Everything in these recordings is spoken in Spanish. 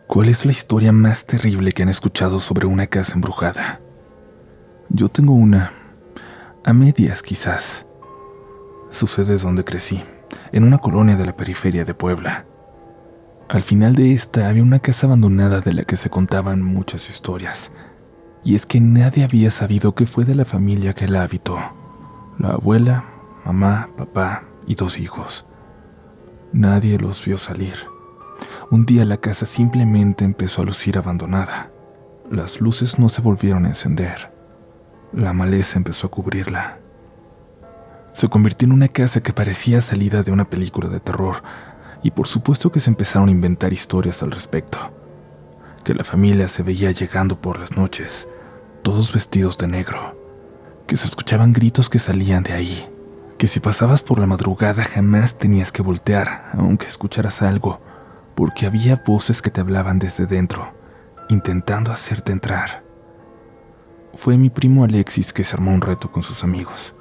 ¿Cuál es la historia más terrible que han escuchado sobre una casa embrujada? Yo tengo una, a medias quizás. Sucede donde crecí, en una colonia de la periferia de Puebla. Al final de esta había una casa abandonada de la que se contaban muchas historias. Y es que nadie había sabido qué fue de la familia que la habitó. La abuela, mamá, papá y 2 hijos. Nadie los vio salir. Un día la casa simplemente empezó a lucir abandonada. Las luces no se volvieron a encender. La maleza empezó a cubrirla. Se convirtió en una casa que parecía salida de una película de terror, y por supuesto que se empezaron a inventar historias al respecto. Que la familia se veía llegando por las noches, todos vestidos de negro, que se escuchaban gritos que salían de ahí, que si pasabas por la madrugada jamás tenías que voltear, aunque escucharas algo, porque había voces que te hablaban desde dentro, intentando hacerte entrar. Fue mi primo Alexis que se armó un reto con sus amigos,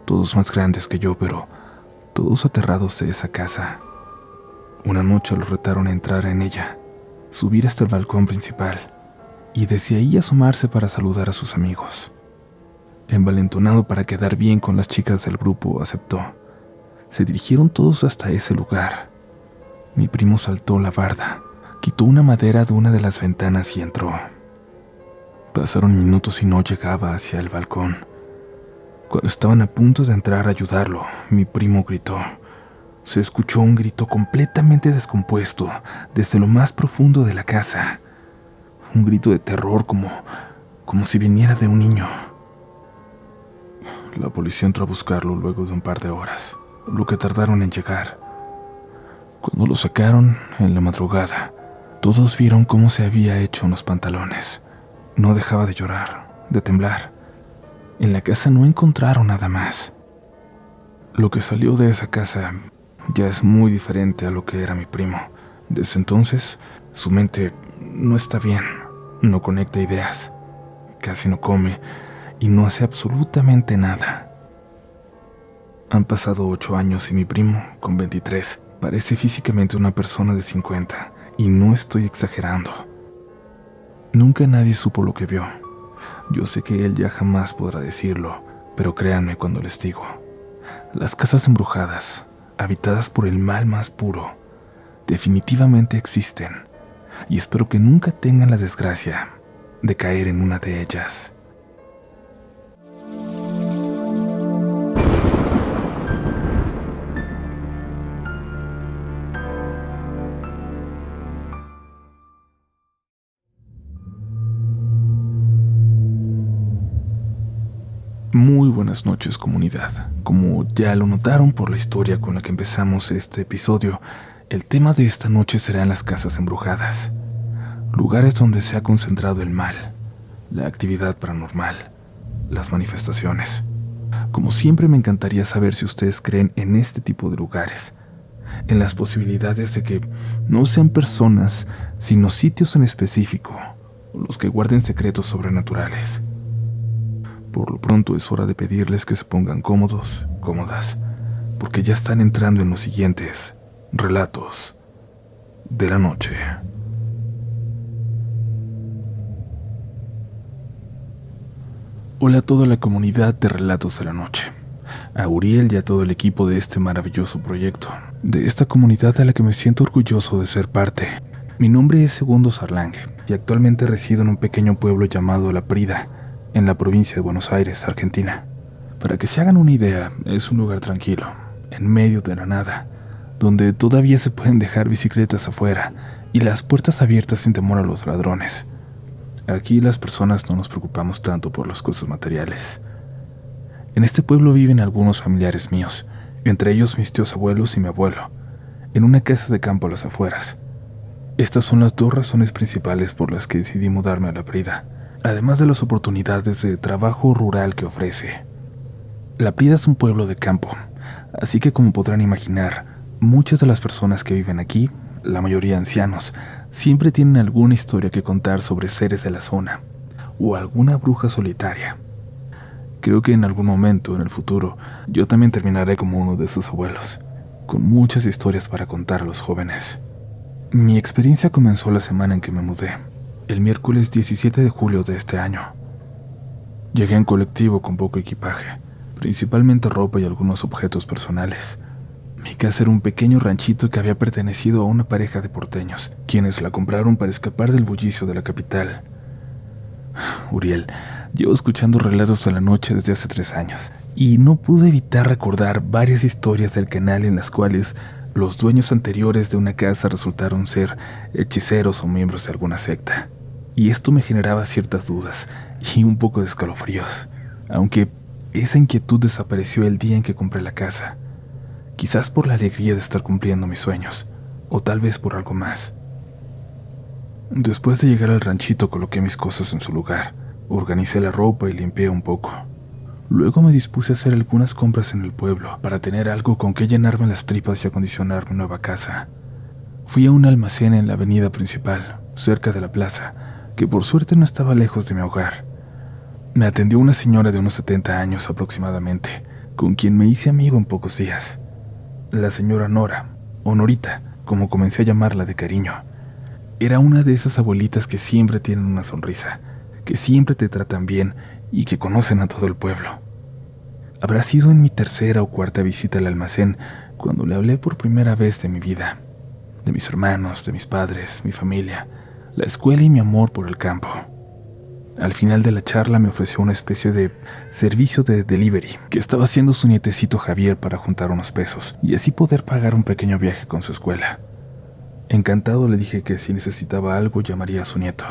todos más grandes que yo, pero todos aterrados de esa casa. Una noche lo retaron a entrar en ella, subir hasta el balcón principal y desde ahí asomarse para saludar a sus amigos. Envalentonado para quedar bien con las chicas del grupo, aceptó. Se dirigieron todos hasta ese lugar. Mi primo saltó la barda, quitó una madera de una de las ventanas y entró. Pasaron minutos y no llegaba hacia el balcón. Cuando estaban a punto de entrar a ayudarlo, mi primo gritó. Se escuchó un grito completamente descompuesto desde lo más profundo de la casa. Un grito de terror como si viniera de un niño. La policía entró a buscarlo luego de un par de horas, lo que tardaron en llegar. Cuando lo sacaron en la madrugada, todos vieron cómo se había hecho unos pantalones. No dejaba de llorar, de temblar. En la casa no encontraron nada más. Lo que salió de esa casa ya es muy diferente a lo que era mi primo. Desde entonces, su mente no está bien, no conecta ideas, casi no come y no hace absolutamente nada. Han pasado 8 años y mi primo, con 23, parece físicamente una persona de 50, y no estoy exagerando. Nunca nadie supo lo que vio. Yo sé que él ya jamás podrá decirlo, pero créanme cuando les digo. Las casas embrujadas, habitadas por el mal más puro, definitivamente existen, y espero que nunca tengan la desgracia de caer en una de ellas. Muy buenas noches, comunidad. Como ya lo notaron por la historia con la que empezamos este episodio, el tema de esta noche serán las casas embrujadas, lugares donde se ha concentrado el mal, la actividad paranormal, las manifestaciones. Como siempre, me encantaría saber si ustedes creen en este tipo de lugares, en las posibilidades de que no sean personas, sino sitios en específico, los que guarden secretos sobrenaturales. Por lo pronto es hora de pedirles que se pongan cómodos, cómodas, porque ya están entrando en los siguientes relatos de la noche. Hola a toda la comunidad de Relatos de la Noche, a Uriel y a todo el equipo de este maravilloso proyecto, de esta comunidad a la que me siento orgulloso de ser parte. Mi nombre es Segundo Sarlangue y actualmente resido en un pequeño pueblo llamado La Prida, en la provincia de Buenos Aires, Argentina. Para que se hagan una idea, es un lugar tranquilo, en medio de la nada, donde todavía se pueden dejar bicicletas afuera y las puertas abiertas sin temor a los ladrones. Aquí las personas no nos preocupamos tanto por las cosas materiales. En este pueblo viven algunos familiares míos, entre ellos mis tíos abuelos y mi abuelo, en una casa de campo a las afueras. Estas son las 2 razones principales por las que decidí mudarme a La Prida, además de las oportunidades de trabajo rural que ofrece. La Prida es un pueblo de campo, así que como podrán imaginar, muchas de las personas que viven aquí, la mayoría ancianos, siempre tienen alguna historia que contar sobre seres de la zona, o alguna bruja solitaria. Creo que en algún momento en el futuro, yo también terminaré como uno de sus abuelos, con muchas historias para contar a los jóvenes. Mi experiencia comenzó la semana en que me mudé, el miércoles 17 de julio de este año. Llegué en colectivo con poco equipaje, principalmente ropa y algunos objetos personales. Mi casa era un pequeño ranchito que había pertenecido a una pareja de porteños, quienes la compraron para escapar del bullicio de la capital. Uriel, llevo escuchando relatos de la noche desde hace 3 años, y no pude evitar recordar varias historias del canal en las cuales los dueños anteriores de una casa resultaron ser hechiceros o miembros de alguna secta. Y esto me generaba ciertas dudas y un poco de escalofríos, aunque esa inquietud desapareció el día en que compré la casa. Quizás por la alegría de estar cumpliendo mis sueños, o tal vez por algo más. Después de llegar al ranchito coloqué mis cosas en su lugar, organicé la ropa y limpié un poco. Luego me dispuse a hacer algunas compras en el pueblo para tener algo con que llenarme las tripas y acondicionar mi nueva casa. Fui a un almacén en la avenida principal, cerca de la plaza, que por suerte no estaba lejos de mi hogar. Me atendió una señora de unos 70 años aproximadamente, con quien me hice amigo en pocos días. La señora Nora, o Norita, como comencé a llamarla de cariño, era una de esas abuelitas que siempre tienen una sonrisa, que siempre te tratan bien y que conocen a todo el pueblo. Habrá sido en mi tercera o cuarta visita al almacén cuando le hablé por primera vez de mi vida, de mis hermanos, de mis padres, mi familia, la escuela y mi amor por el campo. Al final de la charla me ofreció una especie de servicio de delivery que estaba haciendo su nietecito Javier para juntar unos pesos y así poder pagar un pequeño viaje con su escuela. Encantado le dije que si necesitaba algo llamaría a su nieto,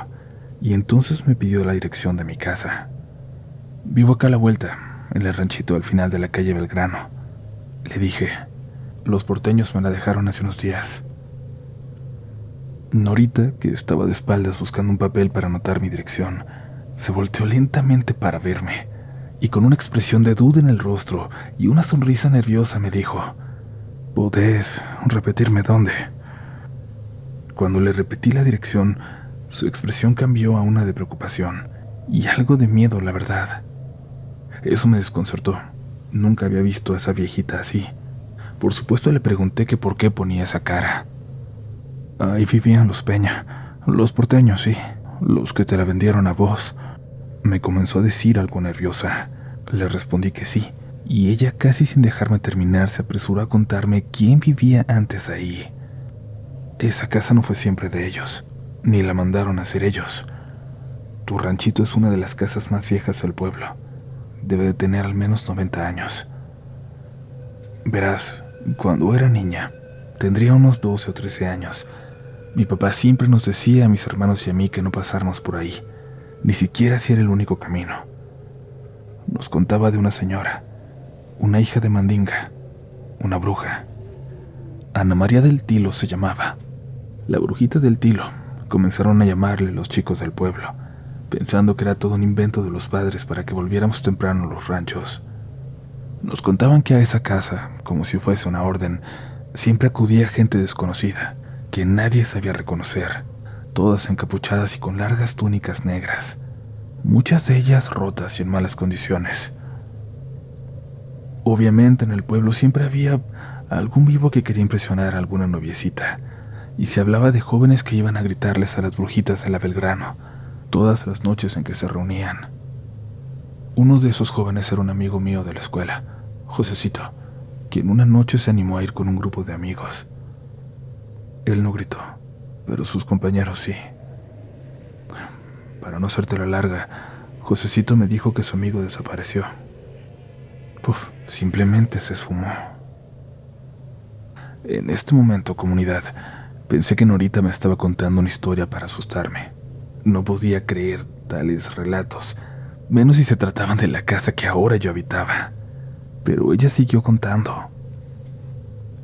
y entonces me pidió la dirección de mi casa. Vivo acá a la vuelta, en el ranchito al final de la calle Belgrano. Le dije, los porteños me la dejaron hace unos días. Norita, que estaba de espaldas buscando un papel para anotar mi dirección, se volteó lentamente para verme, y con una expresión de duda en el rostro y una sonrisa nerviosa me dijo, ¿podés repetirme dónde? Cuando le repetí la dirección, su expresión cambió a una de preocupación y algo de miedo, la verdad. Eso me desconcertó. Nunca había visto a esa viejita así. Por supuesto le pregunté que por qué ponía esa cara. Ahí vivían los Peña, los porteños, sí, los que te la vendieron a vos. Me comenzó a decir algo nerviosa. Le respondí que sí, y ella, casi sin dejarme terminar, se apresuró a contarme quién vivía antes ahí. Esa casa no fue siempre de ellos, ni la mandaron a hacer ellos. Tu ranchito es una de las casas más viejas del pueblo. Debe de tener al menos 90 años. Verás, cuando era niña, tendría unos 12 o 13 años, mi papá siempre nos decía a mis hermanos y a mí que no pasáramos por ahí, ni siquiera si era el único camino. Nos contaba de una señora, una hija de Mandinga, una bruja. Ana María del Tilo se llamaba. La brujita del Tilo, comenzaron a llamarle los chicos del pueblo, pensando que era todo un invento de los padres para que volviéramos temprano a los ranchos. Nos contaban que a esa casa, como si fuese una orden, siempre acudía gente desconocida, que nadie sabía reconocer, todas encapuchadas y con largas túnicas negras, muchas de ellas rotas y en malas condiciones. Obviamente en el pueblo siempre había algún vivo que quería impresionar a alguna noviecita, y se hablaba de jóvenes que iban a gritarles a las brujitas de la Belgrano todas las noches en que se reunían. Uno de esos jóvenes era un amigo mío de la escuela, Josecito, quien una noche se animó a ir con un grupo de amigos. Él no gritó, pero sus compañeros sí. Para no hacértela larga, Josecito me dijo que su amigo desapareció. Simplemente se esfumó. En este momento, comunidad, pensé que Norita me estaba contando una historia para asustarme. No podía creer tales relatos, menos si se trataban de la casa que ahora yo habitaba. Pero ella siguió contando.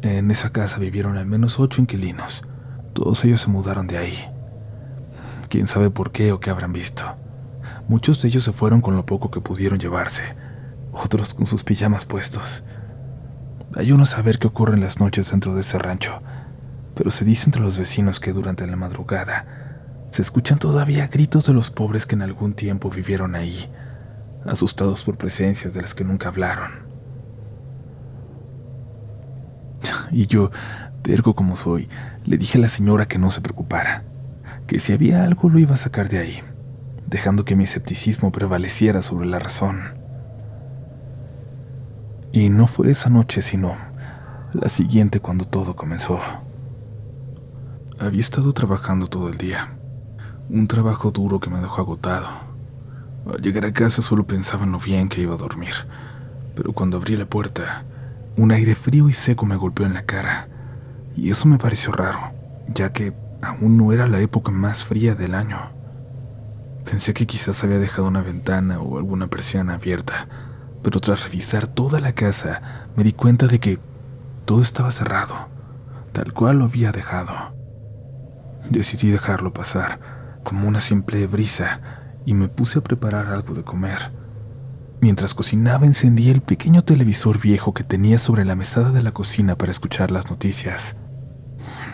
En esa casa vivieron al menos 8 inquilinos. Todos ellos se mudaron de ahí. Quién sabe por qué o qué habrán visto. Muchos de ellos se fueron con lo poco que pudieron llevarse, otros con sus pijamas puestos. Hay uno a saber qué ocurre en las noches dentro de ese rancho, pero se dice entre los vecinos que durante la madrugada se escuchan todavía gritos de los pobres que en algún tiempo vivieron ahí, asustados por presencias de las que nunca hablaron. Y yo, terco como soy, le dije a la señora que no se preocupara, que si había algo lo iba a sacar de ahí, dejando que mi escepticismo prevaleciera sobre la razón. Y no fue esa noche, sino la siguiente cuando todo comenzó. Había estado trabajando todo el día, un trabajo duro que me dejó agotado. Al llegar a casa solo pensaba en lo bien que iba a dormir, pero cuando abrí la puerta, un aire frío y seco me golpeó en la cara, y eso me pareció raro, ya que aún no era la época más fría del año. Pensé que quizás había dejado una ventana o alguna persiana abierta, pero tras revisar toda la casa me di cuenta de que todo estaba cerrado, tal cual lo había dejado. Decidí dejarlo pasar, como una simple brisa, y me puse a preparar algo de comer. Mientras cocinaba encendí el pequeño televisor viejo que tenía sobre la mesada de la cocina para escuchar las noticias.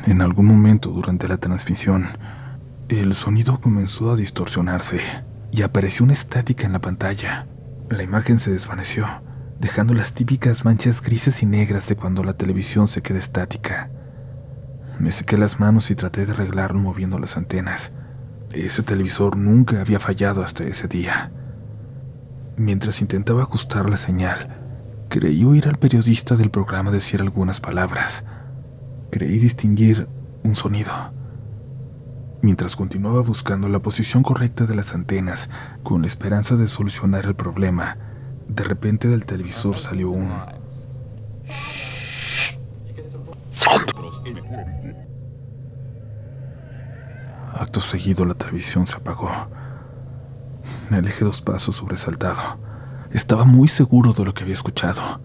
En algún momento durante la transmisión, el sonido comenzó a distorsionarse y apareció una estática en la pantalla. La imagen se desvaneció, dejando las típicas manchas grises y negras de cuando la televisión se queda estática. Me sequé las manos y traté de arreglarlo moviendo las antenas. Ese televisor nunca había fallado hasta ese día. Mientras intentaba ajustar la señal, creí oír al periodista del programa decir algunas palabras. Creí distinguir un sonido. Mientras continuaba buscando la posición correcta de las antenas con la esperanza de solucionar el problema, de repente del televisor salió un... Acto seguido la televisión se apagó. Me alejé 2 pasos sobresaltado. Estaba muy seguro de lo que había escuchado.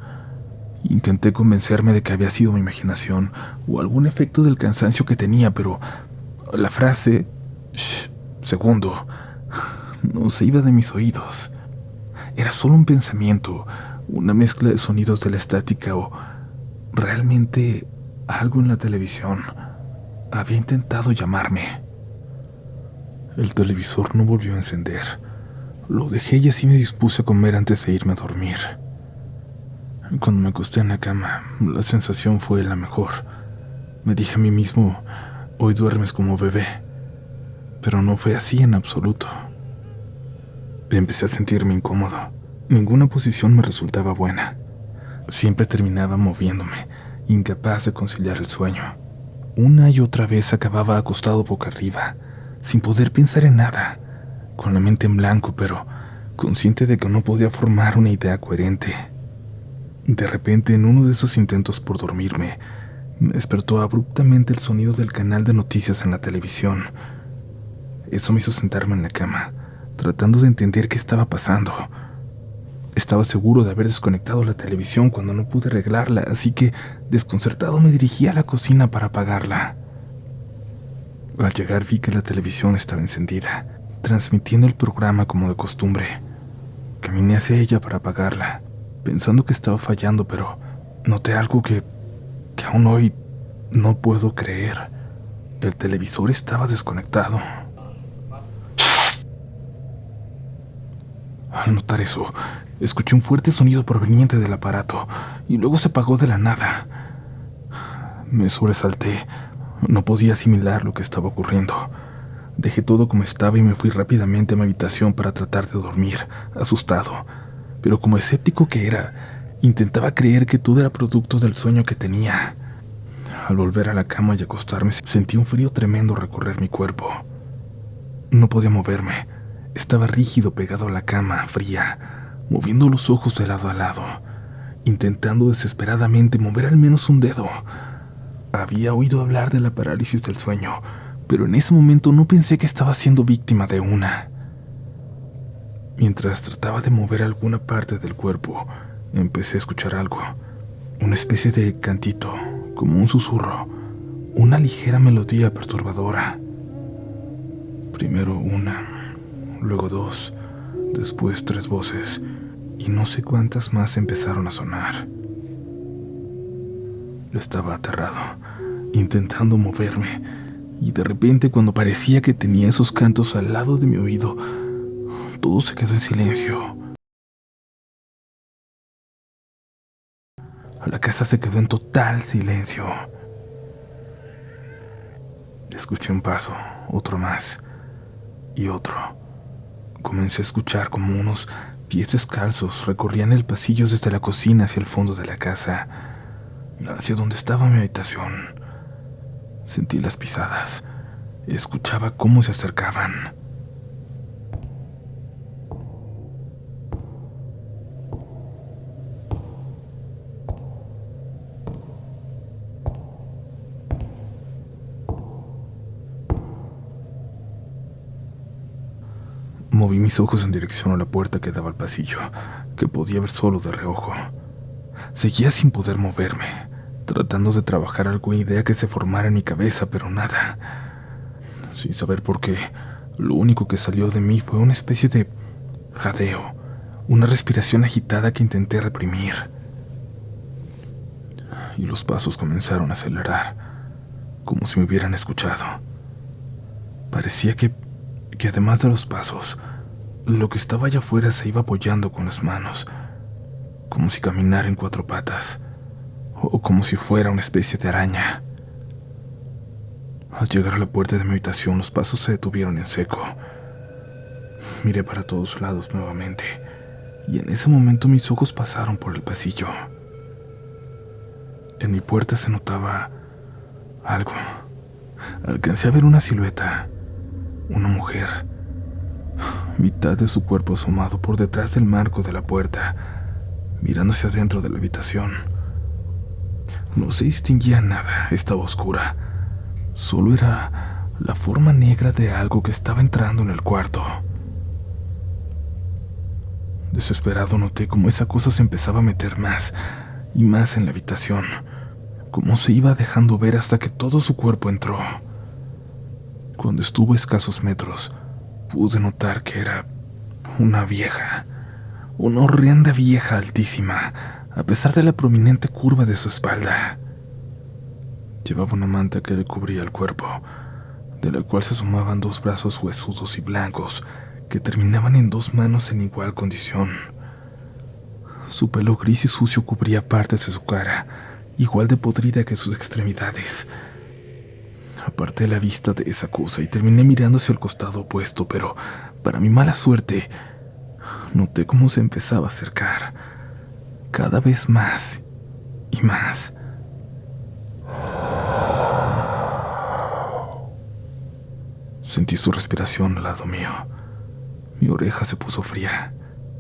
Intenté convencerme de que había sido mi imaginación o algún efecto del cansancio que tenía, pero la frase "shh, segundo" no se iba de mis oídos. Era solo un pensamiento, una mezcla de sonidos de la estática o realmente algo en la televisión había intentado llamarme. El televisor no volvió a encender. Lo dejé y así me dispuse a comer antes de irme a dormir. Cuando me acosté en la cama, la sensación fue la mejor. Me dije a mí mismo, hoy duermes como bebé. Pero no fue así en absoluto. Empecé a sentirme incómodo. Ninguna posición me resultaba buena. Siempre terminaba moviéndome, incapaz de conciliar el sueño. Una y otra vez acababa acostado boca arriba, sin poder pensar en nada, con la mente en blanco, pero consciente de que no podía formar una idea coherente. De repente, en uno de esos intentos por dormirme, me despertó abruptamente el sonido del canal de noticias en la televisión. Eso me hizo sentarme en la cama, tratando de entender qué estaba pasando. Estaba seguro de haber desconectado la televisión cuando no pude arreglarla, así que, desconcertado, me dirigí a la cocina para apagarla. Al llegar vi que la televisión estaba encendida, transmitiendo el programa como de costumbre. Caminé hacia ella para apagarla, pensando que estaba fallando, pero noté algo que aún hoy no puedo creer. El televisor estaba desconectado. Al notar eso, escuché un fuerte sonido proveniente del aparato y luego se apagó de la nada. Me sobresalté. No podía asimilar lo que estaba ocurriendo. Dejé todo como estaba y me fui rápidamente a mi habitación para tratar de dormir, asustado. Pero como escéptico que era, intentaba creer que todo era producto del sueño que tenía. Al volver a la cama y acostarme, sentí un frío tremendo recorrer mi cuerpo. No podía moverme. Estaba rígido pegado a la cama, fría, moviendo los ojos de lado a lado, intentando desesperadamente mover al menos un dedo. Había oído hablar de la parálisis del sueño, pero en ese momento no pensé que estaba siendo víctima de una. Mientras trataba de mover alguna parte del cuerpo, empecé a escuchar algo, una especie de cantito, como un susurro, una ligera melodía perturbadora. Primero una, luego 2, después 3 voces, y no sé cuántas más empezaron a sonar. Estaba aterrado, intentando moverme, y de repente, cuando parecía que tenía esos cantos al lado de mi oído, todo se quedó en silencio. La casa se quedó en total silencio. Escuché un paso, otro más y otro. Comencé a escuchar como unos pies descalzos recorrían el pasillo desde la cocina hacia el fondo de la casa, hacia donde estaba mi habitación. Sentí las pisadas, escuchaba cómo se acercaban. Moví mis ojos en dirección a la puerta que daba al pasillo, que podía ver solo de reojo. Seguía sin poder moverme, tratando de trabajar alguna idea que se formara en mi cabeza, pero nada. Sin saber por qué, lo único que salió de mí fue una especie de jadeo, una respiración agitada que intenté reprimir. Y los pasos comenzaron a acelerar, como si me hubieran escuchado. Parecía que además de los pasos, lo que estaba allá afuera se iba apoyando con las manos, como si caminara en cuatro patas, o como si fuera una especie de araña. Al llegar a la puerta de mi habitación, los pasos se detuvieron en seco. Miré para todos lados nuevamente, y en ese momento mis ojos pasaron por el pasillo. En mi puerta se notaba algo. Alcancé a ver una silueta, una mujer, mitad de su cuerpo asomado por detrás del marco de la puerta, mirando hacia adentro de la habitación. No se distinguía nada, estaba oscura. Solo era la forma negra de algo que estaba entrando en el cuarto. Desesperado noté cómo esa cosa se empezaba a meter más y más en la habitación, cómo se iba dejando ver hasta que todo su cuerpo entró. Cuando estuvo a escasos metros, pude notar que era una vieja, una horrenda vieja altísima, a pesar de la prominente curva de su espalda. Llevaba una manta que le cubría el cuerpo, de la cual se asomaban dos brazos huesudos y blancos que terminaban en dos manos en igual condición. Su pelo gris y sucio cubría partes de su cara, igual de podrida que sus extremidades. Aparté la vista de esa cosa y terminé mirando hacia el costado opuesto, pero, para mi mala suerte, noté cómo se empezaba a acercar, cada vez más y más. Sentí su respiración al lado mío. Mi oreja se puso fría.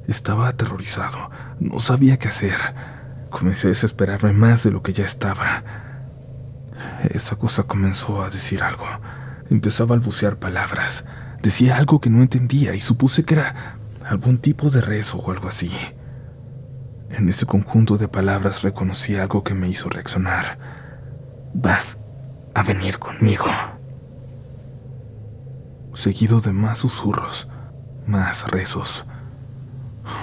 Estaba aterrorizado. No sabía qué hacer. Comencé a desesperarme más de lo que ya estaba. Esa cosa comenzó a decir algo. Empezó a balbucear palabras. Decía algo que no entendía y supuse que era algún tipo de rezo o algo así. En ese conjunto de palabras reconocí algo que me hizo reaccionar. Vas a venir conmigo. Seguido de más susurros, más rezos.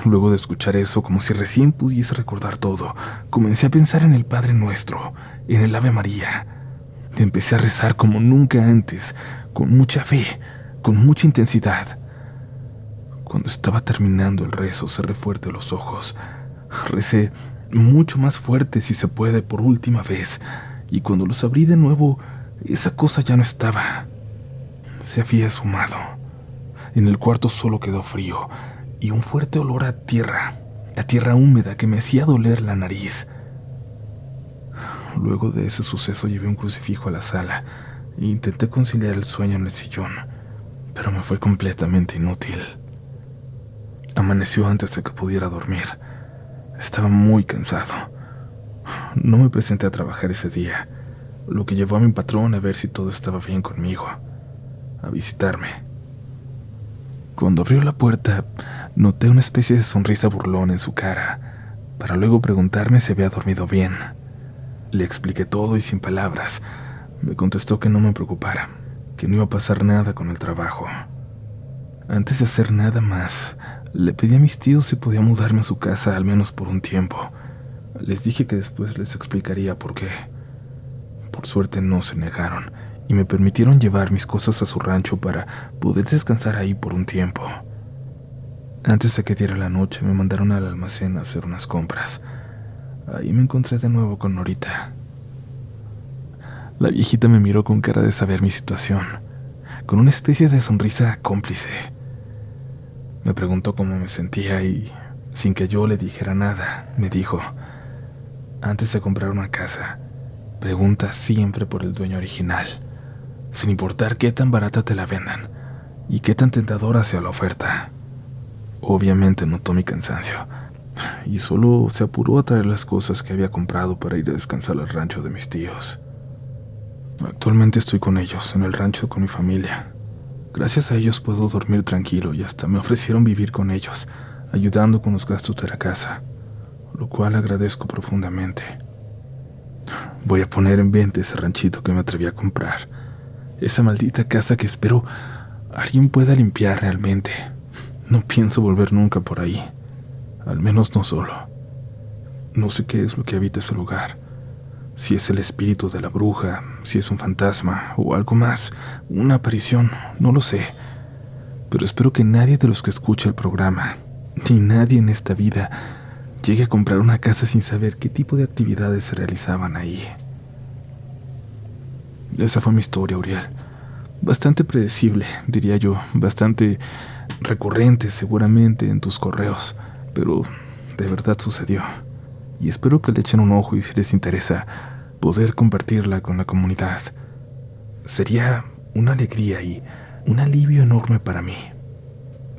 Luego de escuchar eso, como si recién pudiese recordar todo, comencé a pensar en el Padre Nuestro, en el Ave María. Empecé a rezar como nunca antes, con mucha fe, con mucha intensidad. Cuando estaba terminando el rezo, cerré fuerte los ojos. Recé mucho más fuerte, si se puede, por última vez, y cuando los abrí de nuevo, esa cosa ya no estaba. Se había esfumado. En el cuarto solo quedó frío y un fuerte olor a tierra húmeda que me hacía doler la nariz. Luego de ese suceso llevé un crucifijo a la sala e intenté conciliar el sueño en el sillón, pero me fue completamente inútil. Amaneció antes de que pudiera dormir. Estaba muy cansado. No me presenté a trabajar ese día, lo que llevó a mi patrón a ver si todo estaba bien conmigo, a visitarme. Cuando abrió la puerta, noté una especie de sonrisa burlona en su cara, para luego preguntarme si había dormido bien. Le expliqué todo y sin palabras, me contestó que no me preocupara, que no iba a pasar nada con el trabajo. Antes de hacer nada más, le pedí a mis tíos si podía mudarme a su casa al menos por un tiempo. Les dije que después les explicaría por qué. Por suerte no se negaron y me permitieron llevar mis cosas a su rancho para poder descansar ahí por un tiempo. Antes de que diera la noche me mandaron al almacén a hacer unas compras. Ahí me encontré de nuevo con Norita. La viejita me miró con cara de saber mi situación, con una especie de sonrisa cómplice. Me preguntó cómo me sentía y, sin que yo le dijera nada, me dijo: antes de comprar una casa, pregunta siempre por el dueño original, sin importar qué tan barata te la vendan y qué tan tentadora sea la oferta. Obviamente notó mi cansancio y solo se apuró a traer las cosas que había comprado para ir a descansar al rancho de mis tíos. Actualmente estoy con ellos, en el rancho con mi familia. Gracias a ellos puedo dormir tranquilo y hasta me ofrecieron vivir con ellos, ayudando con los gastos de la casa, lo cual agradezco profundamente. Voy a poner en venta ese ranchito que me atreví a comprar, esa maldita casa que espero alguien pueda limpiar realmente. No pienso volver nunca por ahí, al menos no solo. No sé qué es lo que habita ese lugar. Si es el espíritu de la bruja, si es un fantasma o algo más, una aparición, no lo sé. Pero espero que nadie de los que escucha el programa, ni nadie en esta vida, llegue a comprar una casa sin saber qué tipo de actividades se realizaban ahí. Esa fue mi historia, Uriel. Bastante predecible, diría yo, bastante recurrente seguramente en tus correos, pero de verdad sucedió. Y espero que le echen un ojo y, si les interesa, poder compartirla con la comunidad. Sería una alegría y un alivio enorme para mí.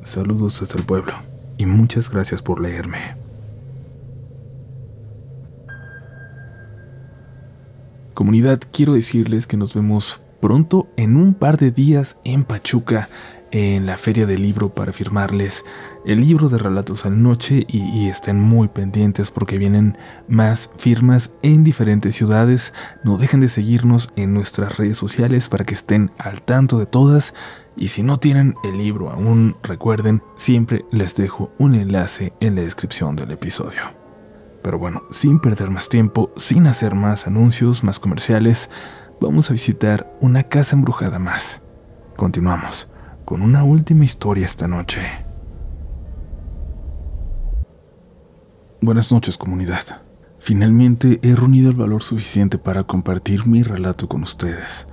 Saludos desde el pueblo y muchas gracias por leerme. Comunidad, quiero decirles que nos vemos pronto, en un par de días, en Pachuca, en la Feria del Libro, para firmarles el libro de Relatos a la Noche, y estén muy pendientes porque vienen más firmas en diferentes ciudades. No dejen de seguirnos en nuestras redes sociales para que estén al tanto de todas, y si no tienen el libro aún, recuerden, siempre les dejo un enlace en la descripción del episodio. Pero bueno, sin perder más tiempo, sin hacer más anuncios, más comerciales, vamos a visitar una casa embrujada más. Continuamos con una última historia esta noche. Buenas noches, comunidad. Finalmente he reunido el valor suficiente para compartir mi relato con ustedes.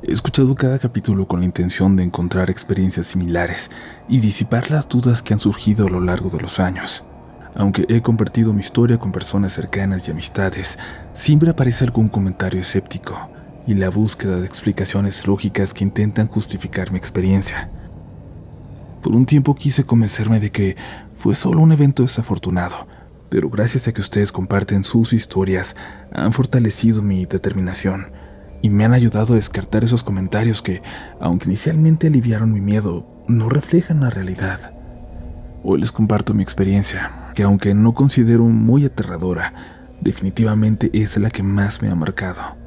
He escuchado cada capítulo con la intención de encontrar experiencias similares y disipar las dudas que han surgido a lo largo de los años. Aunque he compartido mi historia con personas cercanas y amistades, siempre aparece algún comentario escéptico y la búsqueda de explicaciones lógicas que intentan justificar mi experiencia. Por un tiempo quise convencerme de que fue solo un evento desafortunado, pero gracias a que ustedes comparten sus historias, han fortalecido mi determinación y me han ayudado a descartar esos comentarios que, aunque inicialmente aliviaron mi miedo, no reflejan la realidad. Hoy les comparto mi experiencia, que aunque no considero muy aterradora, definitivamente es la que más me ha marcado.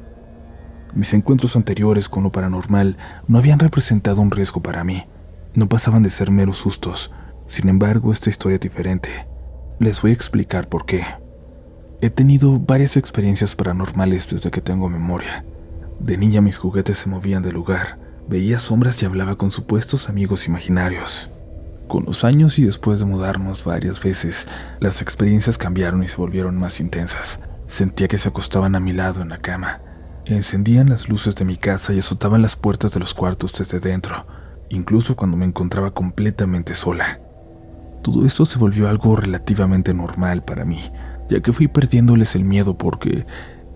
Mis encuentros anteriores con lo paranormal no habían representado un riesgo para mí, no pasaban de ser meros sustos. Sin embargo, esta historia es diferente. Les voy a explicar por qué. He tenido varias experiencias paranormales desde que tengo memoria. De niña mis juguetes se movían del lugar, veía sombras y hablaba con supuestos amigos imaginarios. Con los años y después de mudarnos varias veces, las experiencias cambiaron y se volvieron más intensas. Sentía que se acostaban a mi lado en la cama. Encendían las luces de mi casa y azotaban las puertas de los cuartos desde dentro, incluso cuando me encontraba completamente sola. Todo esto se volvió algo relativamente normal para mí, ya que fui perdiéndoles el miedo porque,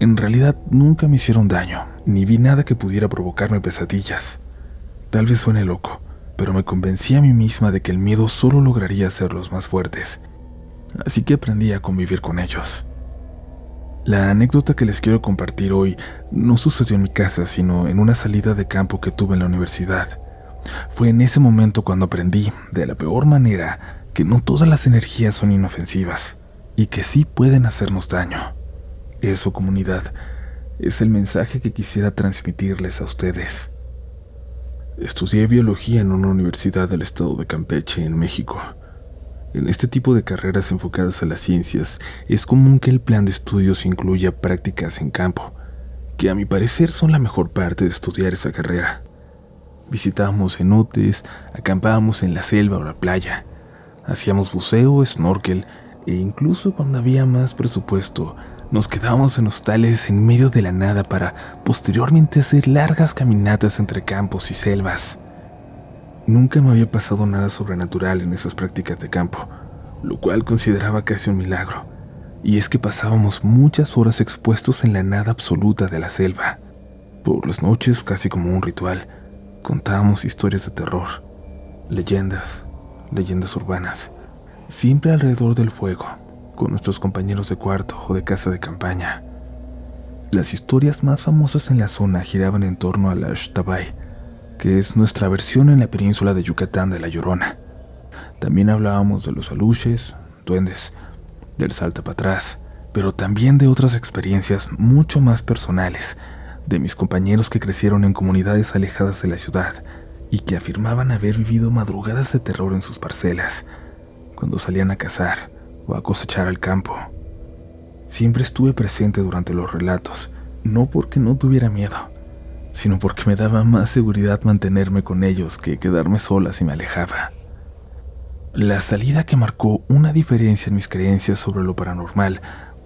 en realidad, nunca me hicieron daño, ni vi nada que pudiera provocarme pesadillas. Tal vez suene loco, pero me convencí a mí misma de que el miedo solo lograría hacerlos más fuertes, así que aprendí a convivir con ellos. La anécdota que les quiero compartir hoy no sucedió en mi casa, sino en una salida de campo que tuve en la universidad. Fue en ese momento cuando aprendí, de la peor manera, que no todas las energías son inofensivas y que sí pueden hacernos daño. Eso, comunidad, es el mensaje que quisiera transmitirles a ustedes. Estudié biología en una universidad del estado de Campeche, en México. En este tipo de carreras enfocadas a las ciencias, es común que el plan de estudios incluya prácticas en campo, que a mi parecer son la mejor parte de estudiar esa carrera. Visitábamos cenotes, acampábamos en la selva o la playa, hacíamos buceo, snorkel E incluso cuando había más presupuesto, nos quedábamos en hostales en medio de la nada para posteriormente hacer largas caminatas entre campos y selvas. Nunca me había pasado nada sobrenatural en esas prácticas de campo, lo cual consideraba casi un milagro. Y es que pasábamos muchas horas expuestos en la nada absoluta de la selva. Por las noches, casi como un ritual, contábamos historias de terror, leyendas urbanas, siempre alrededor del fuego, con nuestros compañeros de cuarto o de casa de campaña. Las historias más famosas en la zona giraban en torno a la Xtabay, que es nuestra versión en la península de Yucatán de La Llorona. También hablábamos de los aluches, duendes, del salta para atrás, pero también de otras experiencias mucho más personales, de mis compañeros que crecieron en comunidades alejadas de la ciudad y que afirmaban haber vivido madrugadas de terror en sus parcelas, cuando salían a cazar o a cosechar al campo. Siempre estuve presente durante los relatos, no porque no tuviera miedo, sino porque me daba más seguridad mantenerme con ellos que quedarme sola si me alejaba. La salida que marcó una diferencia en mis creencias sobre lo paranormal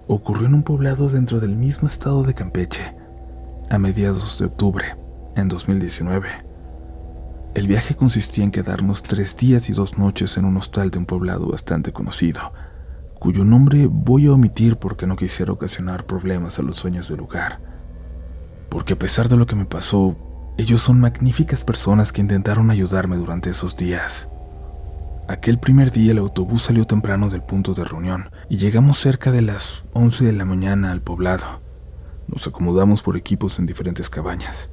ocurrió en un poblado dentro del mismo estado de Campeche, a mediados de octubre, en 2019. El viaje consistía en quedarnos 3 días y 2 noches en un hostal de un poblado bastante conocido, cuyo nombre voy a omitir porque no quisiera ocasionar problemas a los dueños del lugar. Porque a pesar de lo que me pasó, ellos son magníficas personas que intentaron ayudarme durante esos días. Aquel primer día el autobús salió temprano del punto de reunión y llegamos cerca de las 11 de la mañana al poblado. Nos acomodamos por equipos en diferentes cabañas,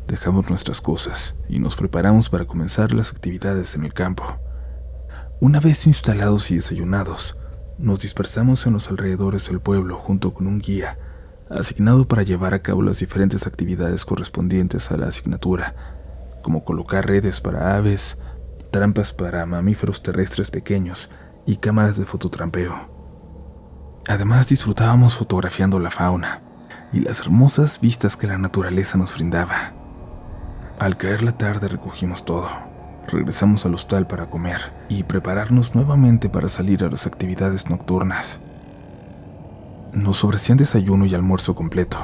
dejamos nuestras cosas y nos preparamos para comenzar las actividades en el campo. Una vez instalados y desayunados, nos dispersamos en los alrededores del pueblo junto con un guía asignado para llevar a cabo las diferentes actividades correspondientes a la asignatura, como colocar redes para aves, trampas para mamíferos terrestres pequeños y cámaras de fototrampeo. Además, disfrutábamos fotografiando la fauna y las hermosas vistas que la naturaleza nos brindaba. Al caer la tarde recogimos todo, regresamos al hostal para comer y prepararnos nuevamente para salir a las actividades nocturnas. Nos ofrecían desayuno y almuerzo completo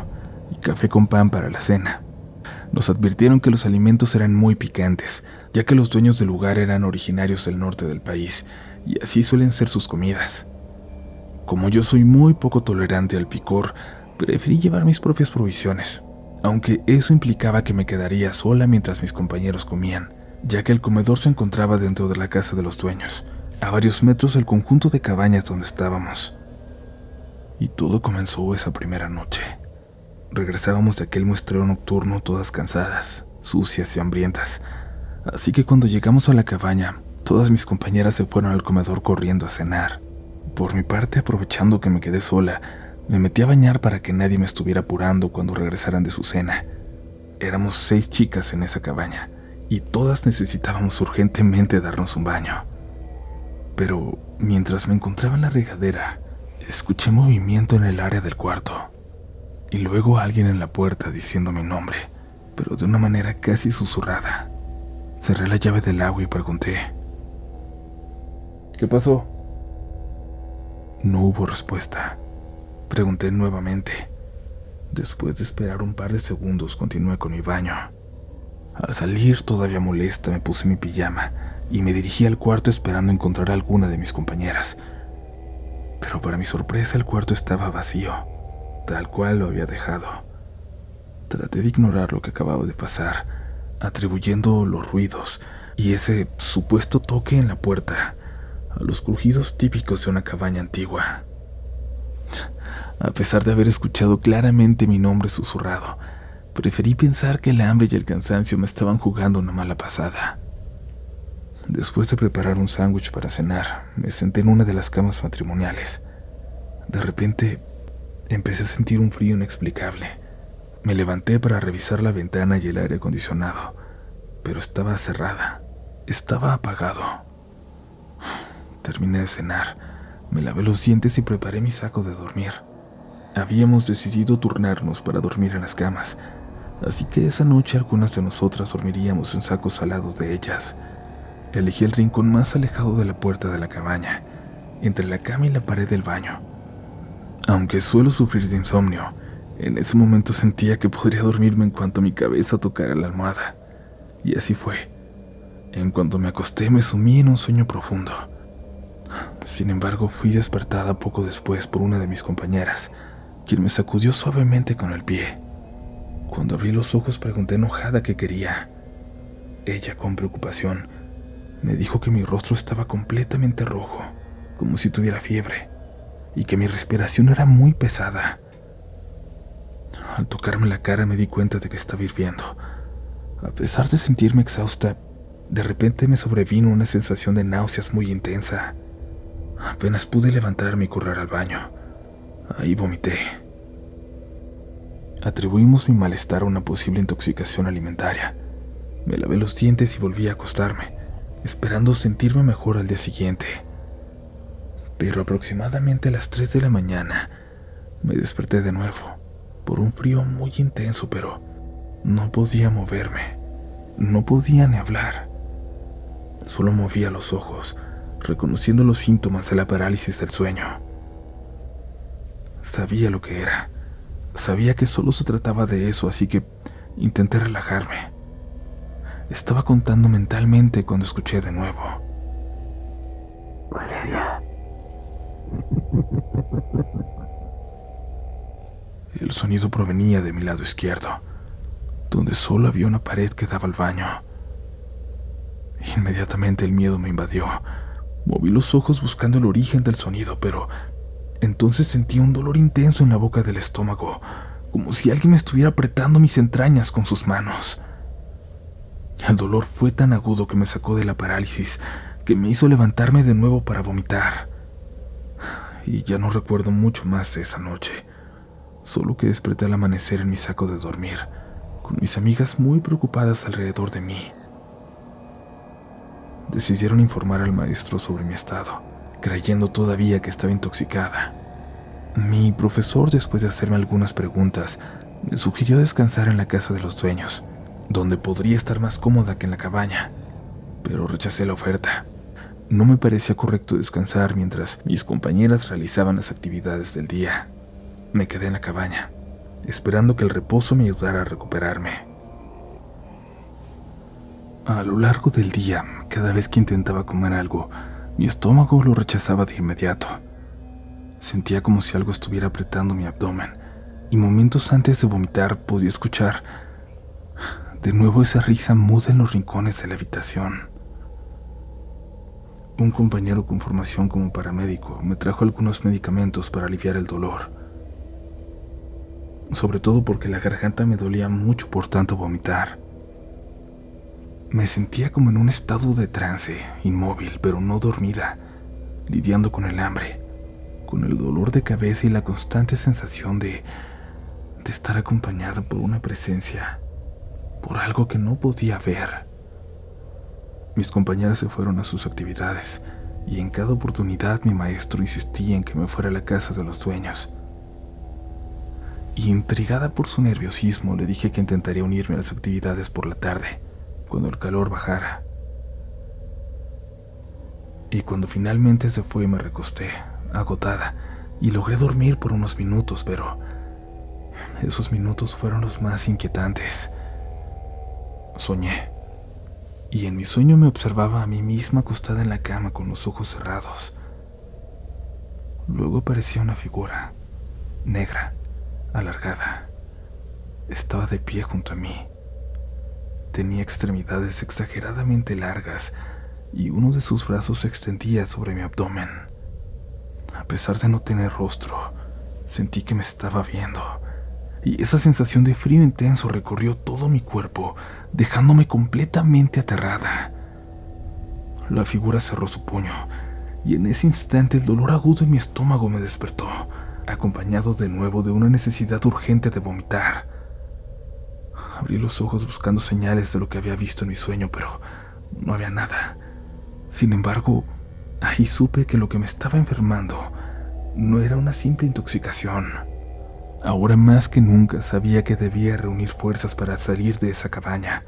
y café con pan para la cena. Nos advirtieron que los alimentos eran muy picantes, ya que los dueños del lugar eran originarios del norte del país, y así suelen ser sus comidas. Como yo soy muy poco tolerante al picor, preferí llevar mis propias provisiones, aunque eso implicaba que me quedaría sola mientras mis compañeros comían, ya que el comedor se encontraba dentro de la casa de los dueños, a varios metros del conjunto de cabañas donde estábamos. Y todo comenzó esa primera noche. Regresábamos de aquel muestreo nocturno todas cansadas, sucias y hambrientas, así que cuando llegamos a la cabaña, todas mis compañeras se fueron al comedor corriendo a cenar. Por mi parte, aprovechando que me quedé sola, me metí a bañar para que nadie me estuviera apurando cuando regresaran de su cena. Éramos 6 chicas en esa cabaña, y todas necesitábamos urgentemente darnos un baño. Pero mientras me encontraba en la regadera, escuché movimiento en el área del cuarto. Y luego alguien en la puerta diciendo mi nombre, pero de una manera casi susurrada. Cerré la llave del agua y pregunté: ¿qué pasó? No hubo respuesta. Pregunté nuevamente. Después de esperar un par de segundos, continué con mi baño. Al salir, todavía molesta, me puse mi pijama y me dirigí al cuarto esperando encontrar a alguna de mis compañeras. Pero para mi sorpresa, el cuarto estaba vacío, tal cual lo había dejado. Traté de ignorar lo que acababa de pasar, atribuyendo los ruidos y ese supuesto toque en la puerta a los crujidos típicos de una cabaña antigua. A pesar de haber escuchado claramente mi nombre susurrado, preferí pensar que el hambre y el cansancio me estaban jugando una mala pasada. Después de preparar un sándwich para cenar, me senté en una de las camas matrimoniales. De repente, empecé a sentir un frío inexplicable. Me levanté para revisar la ventana y el aire acondicionado, pero estaba cerrada. Estaba apagado. Terminé de cenar, me lavé los dientes y preparé mi saco de dormir. Habíamos decidido turnarnos para dormir en las camas, así que esa noche algunas de nosotras dormiríamos en sacos al lado de ellas. Elegí el rincón más alejado de la puerta de la cabaña entre la cama y la pared del baño. Aunque suelo sufrir de insomnio, en ese momento sentía que podría dormirme en cuanto mi cabeza tocara la almohada. Y así fue. En cuanto me acosté, me sumí en un sueño profundo. Sin embargo, fui despertada poco después por una de mis compañeras, quien me sacudió suavemente con el pie. Cuando abrí los ojos, pregunté enojada qué quería. Ella, con preocupación, me dijo que mi rostro estaba completamente rojo, como si tuviera fiebre, y que mi respiración era muy pesada. Al tocarme la cara me di cuenta de que estaba hirviendo. A pesar de sentirme exhausta, de repente me sobrevino una sensación de náuseas muy intensa. Apenas pude levantarme y correr al baño. Ahí vomité. Atribuimos mi malestar a una posible intoxicación alimentaria. Me lavé los dientes y volví a acostarme, esperando sentirme mejor al día siguiente. Pero aproximadamente a las 3 de la mañana me desperté de nuevo, por un frío muy intenso, pero no podía moverme, no podía ni hablar. Solo movía los ojos, reconociendo los síntomas de la parálisis del sueño. Sabía lo que era, sabía que solo se trataba de eso, así que intenté relajarme. Estaba contando mentalmente cuando escuché de nuevo: Valeria. El sonido provenía de mi lado izquierdo, donde solo había una pared que daba al baño. Inmediatamente el miedo me invadió. Moví los ojos buscando el origen del sonido, pero entonces sentí un dolor intenso en la boca del estómago, como si alguien me estuviera apretando mis entrañas con sus manos. El dolor fue tan agudo que me sacó de la parálisis, que me hizo levantarme de nuevo para vomitar. Y ya no recuerdo mucho más de esa noche, solo que desperté al amanecer en mi saco de dormir, con mis amigas muy preocupadas alrededor de mí. Decidieron informar al maestro sobre mi estado, creyendo todavía que estaba intoxicada. Mi profesor, después de hacerme algunas preguntas, me sugirió descansar en la casa de los dueños, donde podría estar más cómoda que en la cabaña, pero rechacé la oferta. No me parecía correcto descansar mientras mis compañeras realizaban las actividades del día. Me quedé en la cabaña, esperando que el reposo me ayudara a recuperarme. A lo largo del día, cada vez que intentaba comer algo, mi estómago lo rechazaba de inmediato. Sentía como si algo estuviera apretando mi abdomen, y momentos antes de vomitar podía escuchar de nuevo esa risa muda en los rincones de la habitación. Un compañero con formación como paramédico me trajo algunos medicamentos para aliviar el dolor, sobre todo porque la garganta me dolía mucho por tanto vomitar. Me sentía como en un estado de trance, inmóvil pero no dormida, lidiando con el hambre, con el dolor de cabeza y la constante sensación de estar acompañada por una presencia, por algo que no podía ver. Mis compañeras se fueron a sus actividades, y en cada oportunidad mi maestro insistía en que me fuera a la casa de los dueños. Y intrigada por su nerviosismo, le dije que intentaría unirme a las actividades por la tarde, cuando el calor bajara. Y cuando finalmente se fue, me recosté, agotada, y logré dormir por unos minutos, pero esos minutos fueron los más inquietantes. Soñé, y en mi sueño me observaba a mí misma acostada en la cama con los ojos cerrados. Luego aparecía una figura, negra, alargada. Estaba de pie junto a mí. Tenía extremidades exageradamente largas y uno de sus brazos se extendía sobre mi abdomen. A pesar de no tener rostro, sentí que me estaba viendo, y esa sensación de frío intenso recorrió todo mi cuerpo, dejándome completamente aterrada. La figura cerró su puño, y en ese instante el dolor agudo en mi estómago me despertó, acompañado de nuevo de una necesidad urgente de vomitar. Abrí los ojos buscando señales de lo que había visto en mi sueño, pero no había nada. Sin embargo, ahí supe que lo que me estaba enfermando no era una simple intoxicación. Ahora más que nunca sabía que debía reunir fuerzas para salir de esa cabaña,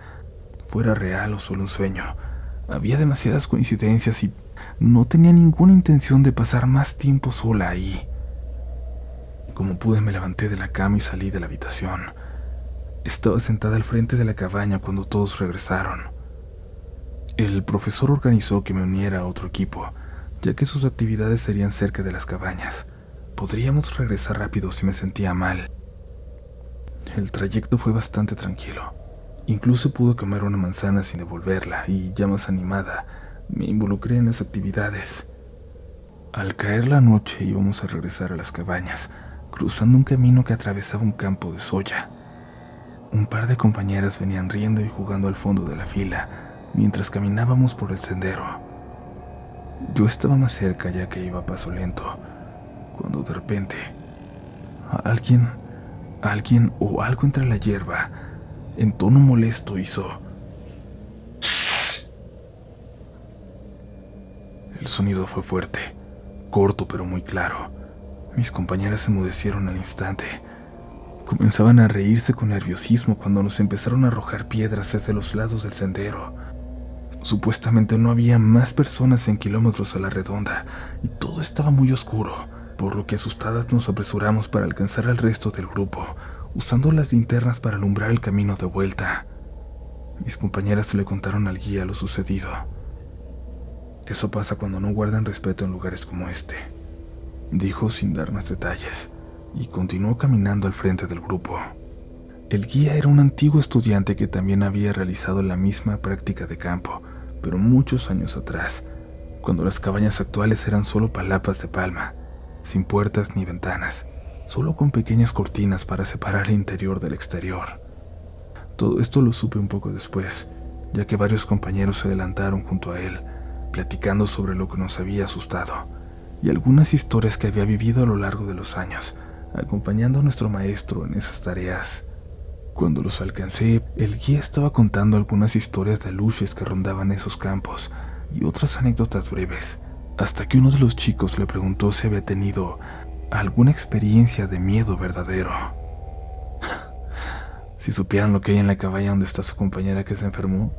fuera real o solo un sueño, Había demasiadas coincidencias y no tenía ninguna intención de pasar más tiempo sola ahí. Como pude, me levanté de la cama y salí de la habitación. Estaba sentada al frente de la cabaña cuando todos regresaron. El profesor organizó que me uniera a otro equipo, ya que sus actividades serían cerca de las cabañas. Podríamos regresar rápido si me sentía mal. El trayecto fue bastante tranquilo. Incluso pude comer una manzana sin devolverla y, ya más animada, me involucré en las actividades. Al caer la noche íbamos a regresar a las cabañas, cruzando un camino que atravesaba un campo de soya. Un par de compañeras venían riendo y jugando al fondo de la fila, mientras caminábamos por el sendero. Yo estaba más cerca ya que iba a paso lento, cuando de repente alguien o algo entre la hierba, en tono molesto, hizo. El sonido fue fuerte, corto pero muy claro. Mis compañeras se enmudecieron al instante. Comenzaban a reírse con nerviosismo cuando nos empezaron a arrojar piedras desde los lados del sendero. Supuestamente no había más personas en kilómetros a la redonda y todo estaba muy oscuro, por lo que asustadas nos apresuramos para alcanzar al resto del grupo, usando las linternas para alumbrar el camino de vuelta. Mis compañeras le contaron al guía lo sucedido. Eso pasa cuando no guardan respeto en lugares como este, dijo sin dar más detalles, y continuó caminando al frente del grupo. El guía era un antiguo estudiante que también había realizado la misma práctica de campo, pero muchos años atrás, cuando las cabañas actuales eran solo palapas de palma, sin puertas ni ventanas, solo con pequeñas cortinas para separar el interior del exterior. Todo esto lo supe un poco después, ya que varios compañeros se adelantaron junto a él, platicando sobre lo que nos había asustado, y algunas historias que había vivido a lo largo de los años, acompañando a nuestro maestro en esas tareas. Cuando los alcancé, el guía estaba contando algunas historias de aluches que rondaban esos campos y otras anécdotas breves, hasta que uno de los chicos le preguntó si había tenido alguna experiencia de miedo verdadero. Si supieran lo que hay en la cabaña donde está su compañera que se enfermó,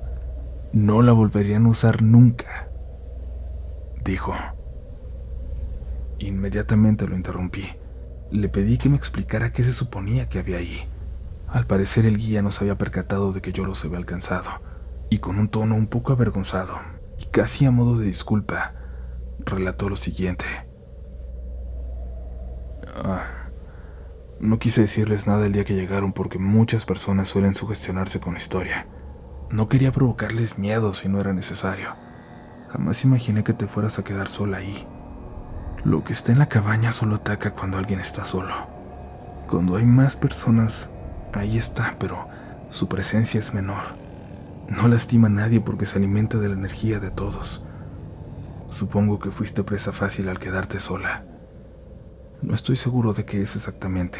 no la volverían a usar nunca, dijo. Inmediatamente lo interrumpí. Le pedí que me explicara qué se suponía que había ahí. Al parecer el guía no se había percatado de que yo los había alcanzado, y con un tono un poco avergonzado, y casi a modo de disculpa, relató lo siguiente. No quise decirles nada el día que llegaron porque muchas personas suelen sugestionarse con la historia. No quería provocarles miedo si no era necesario. Jamás imaginé que te fueras a quedar sola ahí. Lo que está en la cabaña solo ataca cuando alguien está solo. Cuando hay más personas, ahí está, pero su presencia es menor. No lastima a nadie porque se alimenta de la energía de todos. Supongo que fuiste presa fácil al quedarte sola. No estoy seguro de qué es exactamente,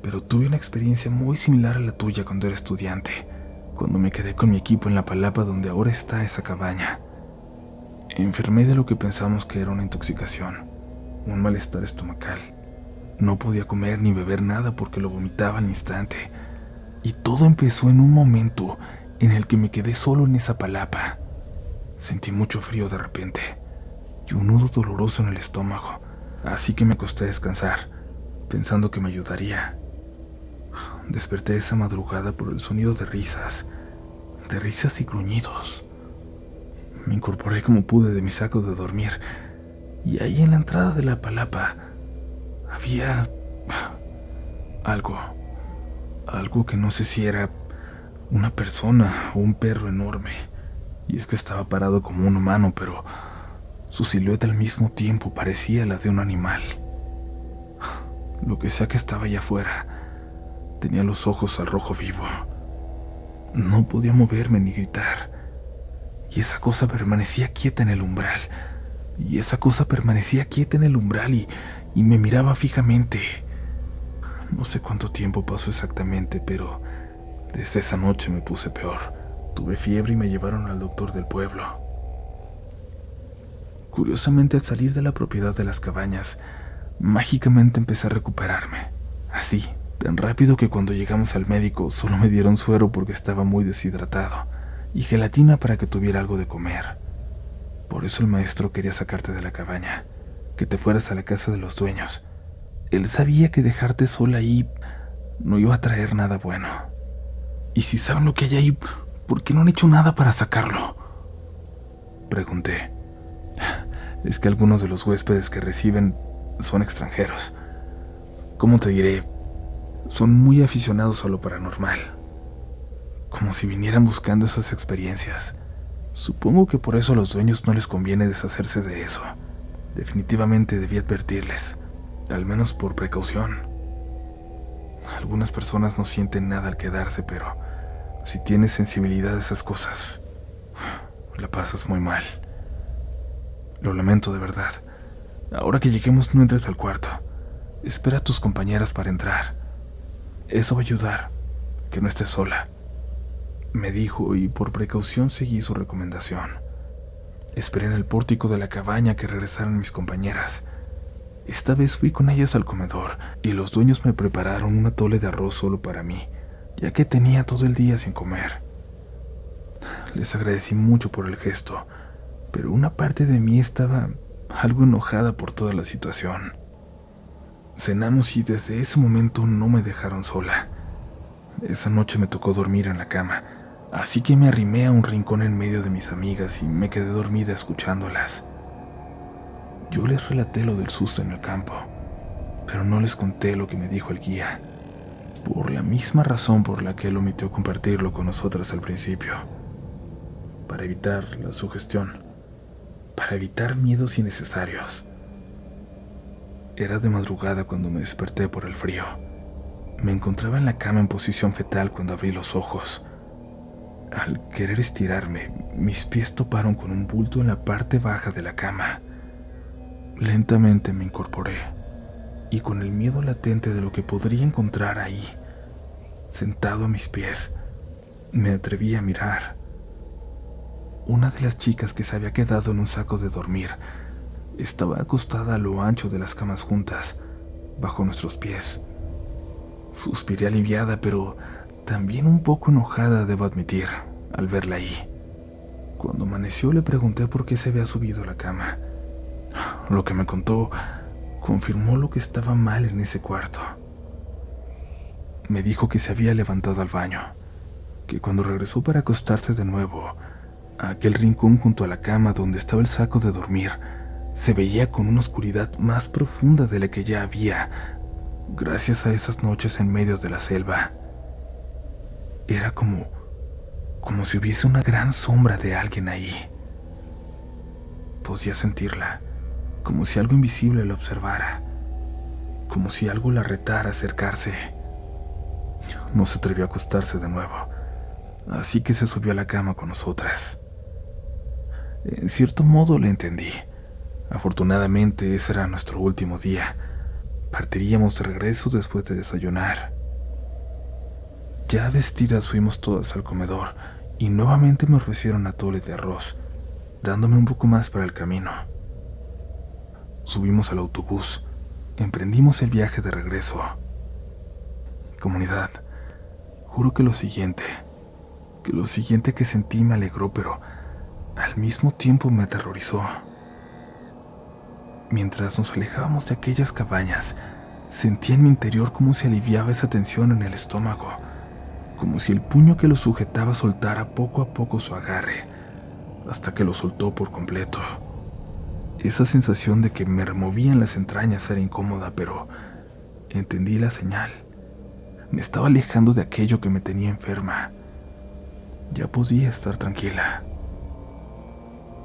pero tuve una experiencia muy similar a la tuya cuando era estudiante, cuando me quedé con mi equipo en la palapa donde ahora está esa cabaña. Enfermé de lo que pensamos que era una intoxicación, un malestar estomacal. No podía comer ni beber nada porque lo vomitaba al instante, y todo empezó en un momento en el que me quedé solo en esa palapa. Sentí mucho frío de repente y un nudo doloroso en el estómago, así que me acosté a descansar, pensando que me ayudaría. Desperté esa madrugada por el sonido de risas y gruñidos. Me incorporé como pude de mi saco de dormir, y ahí en la entrada de la palapa había algo que no sé si era una persona o un perro enorme, y es que estaba parado como un humano, pero su silueta al mismo tiempo parecía la de un animal. Lo que sea que estaba allá afuera, tenía los ojos al rojo vivo. No podía moverme ni gritar, y esa cosa permanecía quieta en el umbral, y me miraba fijamente. No sé cuánto tiempo pasó exactamente, pero desde esa noche me puse peor. Tuve fiebre y me llevaron al doctor del pueblo. Curiosamente, al salir de la propiedad de las cabañas, mágicamente empecé a recuperarme. Así, tan rápido que cuando llegamos al médico solo me dieron suero porque estaba muy deshidratado, y gelatina para que tuviera algo de comer. Por eso el maestro quería sacarte de la cabaña, que te fueras a la casa de los dueños. Él sabía que dejarte sola ahí no iba a traer nada bueno. ¿Y si saben lo que hay ahí, por qué no han hecho nada para sacarlo?, pregunté. Es que algunos de los huéspedes que reciben son extranjeros. ¿Cómo te diré? Son muy aficionados a lo paranormal, como si vinieran buscando esas experiencias. Supongo que por eso a los dueños no les conviene deshacerse de eso. Definitivamente debí advertirles, al menos por precaución. Algunas personas no sienten nada al quedarse, pero si tienes sensibilidad a esas cosas, la pasas muy mal. Lo lamento de verdad. Ahora que lleguemos, no entres al cuarto. Espera a tus compañeras para entrar. Eso va a ayudar, que no estés sola, me dijo, y por precaución seguí su recomendación. Esperé en el pórtico de la cabaña que regresaran mis compañeras. Esta vez fui con ellas al comedor y los dueños me prepararon un atole de arroz solo para mí, ya que tenía todo el día sin comer. Les agradecí mucho por el gesto, pero una parte de mí estaba algo enojada por toda la situación. Cenamos y desde ese momento no me dejaron sola. Esa noche me tocó dormir en la cama, así que me arrimé a un rincón en medio de mis amigas y me quedé dormida escuchándolas. Yo les relaté lo del susto en el campo, pero no les conté lo que me dijo el guía, por la misma razón por la que él omitió compartirlo con nosotras al principio, para evitar la sugestión, para evitar miedos innecesarios. Era de madrugada cuando me desperté por el frío. Me encontraba en la cama en posición fetal cuando abrí los ojos. Al querer estirarme, mis pies toparon con un bulto en la parte baja de la cama. Lentamente me incorporé, y con el miedo latente de lo que podría encontrar ahí, sentado a mis pies, me atreví a mirar. Una de las chicas que se había quedado en un saco de dormir estaba acostada a lo ancho de las camas juntas, bajo nuestros pies. Suspiré aliviada, pero también un poco enojada, debo admitir, al verla ahí. Cuando amaneció le pregunté por qué se había subido a la cama. Lo que me contó confirmó lo que estaba mal en ese cuarto. Me dijo que se había levantado al baño, que cuando regresó para acostarse de nuevo, a aquel rincón junto a la cama donde estaba el saco de dormir, se veía con una oscuridad más profunda de la que ya había, gracias a esas noches en medio de la selva. Era como si hubiese una gran sombra de alguien ahí. Podía sentirla, como si algo invisible la observara, como si algo la retara a acercarse. No se atrevió a acostarse de nuevo, así que se subió a la cama con nosotras. En cierto modo le entendí. Afortunadamente ese era nuestro último día. Partiríamos de regreso después de desayunar. Ya vestidas fuimos todas al comedor y nuevamente me ofrecieron atole de arroz, dándome un poco más para el camino. Subimos al autobús, emprendimos el viaje de regreso. Comunidad, juro que lo siguiente que sentí me alegró, pero al mismo tiempo me aterrorizó. Mientras nos alejábamos de aquellas cabañas, sentía en mi interior cómo se aliviaba esa tensión en el estómago, como si el puño que lo sujetaba soltara poco a poco su agarre, hasta que lo soltó por completo. Esa sensación de que me removían las entrañas era incómoda, pero entendí la señal. Me estaba alejando de aquello que me tenía enferma. Ya podía estar tranquila.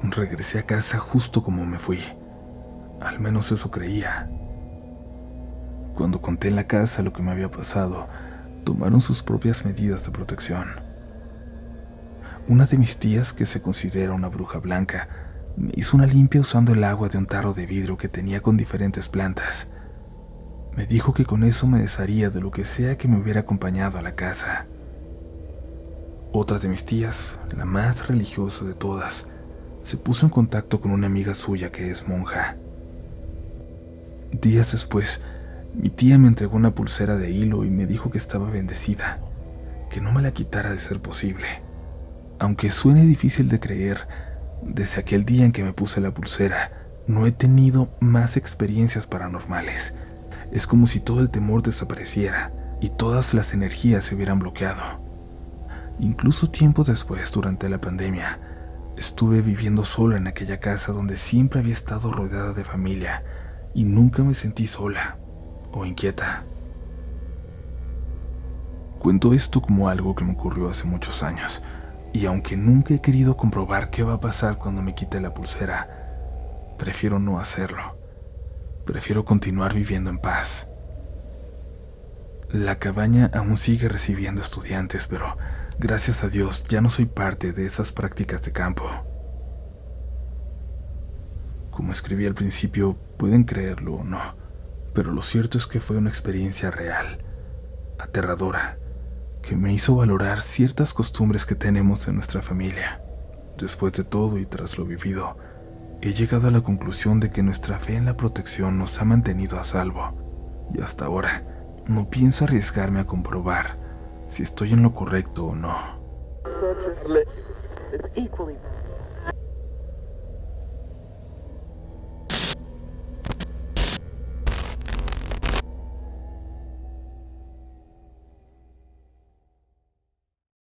Regresé a casa justo como me fui. Al menos eso creía. Cuando conté en la casa lo que me había pasado, tomaron sus propias medidas de protección. Una de mis tías, que se considera una bruja blanca, me hizo una limpia usando el agua de un tarro de vidrio que tenía con diferentes plantas. Me dijo que con eso me desharía de lo que sea que me hubiera acompañado a la casa. Otra de mis tías, la más religiosa de todas, se puso en contacto con una amiga suya que es monja. Días después, mi tía me entregó una pulsera de hilo y me dijo que estaba bendecida, que no me la quitara de ser posible. Aunque suene difícil de creer, desde aquel día en que me puse la pulsera, no he tenido más experiencias paranormales. Es como si todo el temor desapareciera y todas las energías se hubieran bloqueado. Incluso tiempo después, durante la pandemia, estuve viviendo solo en aquella casa donde siempre había estado rodeada de familia y nunca me sentí sola o inquieta. Cuento esto como algo que me ocurrió hace muchos años, y aunque nunca he querido comprobar qué va a pasar cuando me quite la pulsera, prefiero no hacerlo. Prefiero continuar viviendo en paz. La cabaña aún sigue recibiendo estudiantes, pero gracias a Dios ya no soy parte de esas prácticas de campo. Como escribí al principio, pueden creerlo o no, pero lo cierto es que fue una experiencia real, aterradora, que me hizo valorar ciertas costumbres que tenemos en nuestra familia. Después de todo y tras lo vivido, he llegado a la conclusión de que nuestra fe en la protección nos ha mantenido a salvo, y hasta ahora no pienso arriesgarme a comprobar si estoy en lo correcto o no.